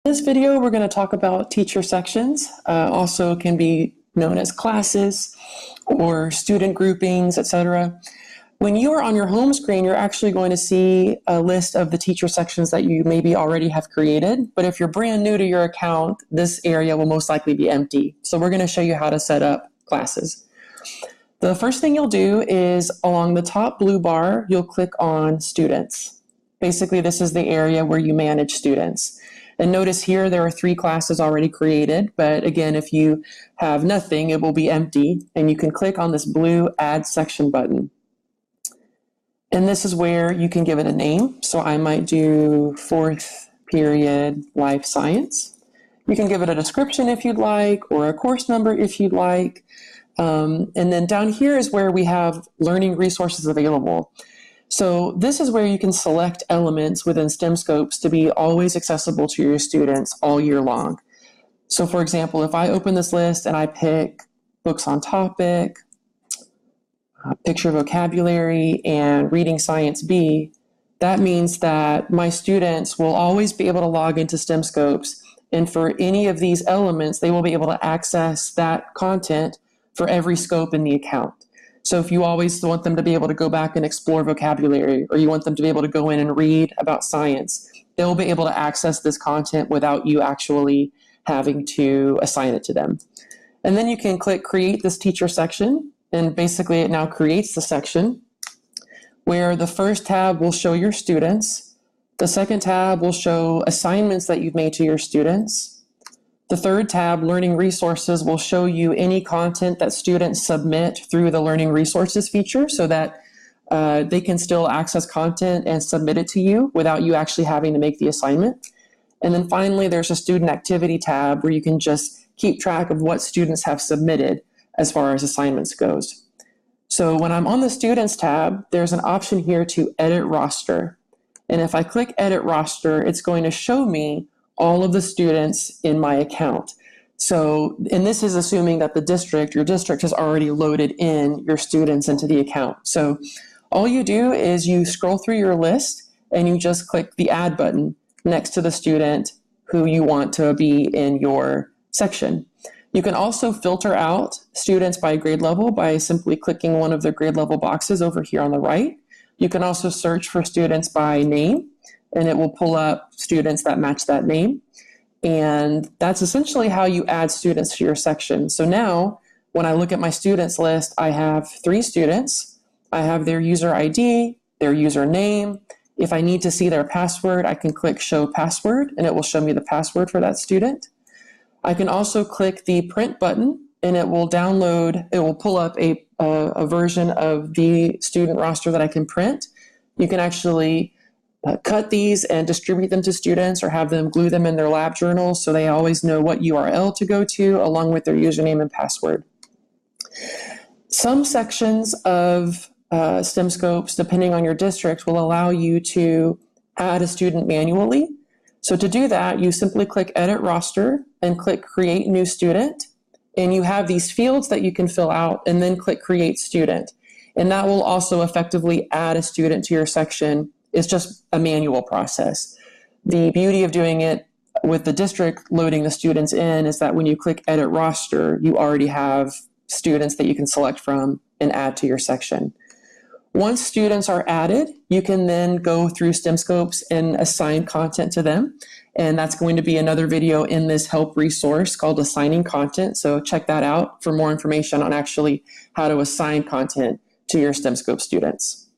this video, we're going to talk about teacher sections, also can be known as classes or student groupings, etc. When you are on your home screen, you're actually going to see a list of the teacher sections that you maybe already have created. But if you're brand new to your account, this area will most likely be empty. So we're going to show you how to set up classes. The first thing you'll do is along the top blue bar, you'll click on Students. Basically, this is the area where you manage students. And notice here there are 3 classes already created, but again, if you have nothing, it will be empty, and you can click on this blue Add Section button. And this is where you can give it a name. So I might do 4th period life science. You can give it a description if you'd like, or a course number if you'd like. And then down here is where we have learning resources available. So this is where you can select elements within STEMscopes to be always accessible to your students all year long. So for example, if I open this list and I pick books on topic, picture vocabulary, and reading science B, that means that my students will always be able to log into STEMscopes, and for any of these elements, they will be able to access that content for every scope in the account. So if you always want them to be able to go back and explore vocabulary, or you want them to be able to go in and read about science, they'll be able to access this content without you actually having to assign it to them. And then you can click Create this teacher section, and basically it now creates the section where the first tab will show your students, the second tab will show assignments that you've made to your students, the third tab, Learning Resources, will show you any content that students submit through the Learning Resources feature so that they can still access content and submit it to you without you actually having to make the assignment. And then finally, there's a Student Activity tab where you can just keep track of what students have submitted as far as assignments goes. So when I'm on the Students tab, there's an option here to Edit Roster. And if I click Edit Roster, it's going to show me all of the students in my account. So, and this is assuming that your district has already loaded in your students into the account. So all you do is you scroll through your list and you just click the Add button next to the student who you want to be in your section. You can also filter out students by grade level by simply clicking one of the grade level boxes over here on the right. You can also search for students by name, and it will pull up students that match that name. And that's essentially how you add students to your section. So now, when I look at my students list, I have 3 students. I have their user ID, their username. If I need to see their password, I can click Show Password, and it will show me the password for that student. I can also click the Print button, and it will pull up a version of the student roster that I can print. You can actually cut these and distribute them to students or have them glue them in their lab journals so they always know what URL to go to along with their username and password. Some sections of STEMscopes, depending on your district, will allow you to add a student manually. So to do that, you simply click Edit Roster and click Create New Student, and you have these fields that you can fill out, and then click Create Student. And that will also effectively add a student to your section. It's just a manual process. The beauty of doing it with the district loading the students in is that when you click Edit Roster, you already have students that you can select from and add to your section. Once students are added, you can then go through STEMscopes and assign content to them. And that's going to be another video in this help resource called Assigning Content. So check that out for more information on actually how to assign content to your STEMscope students.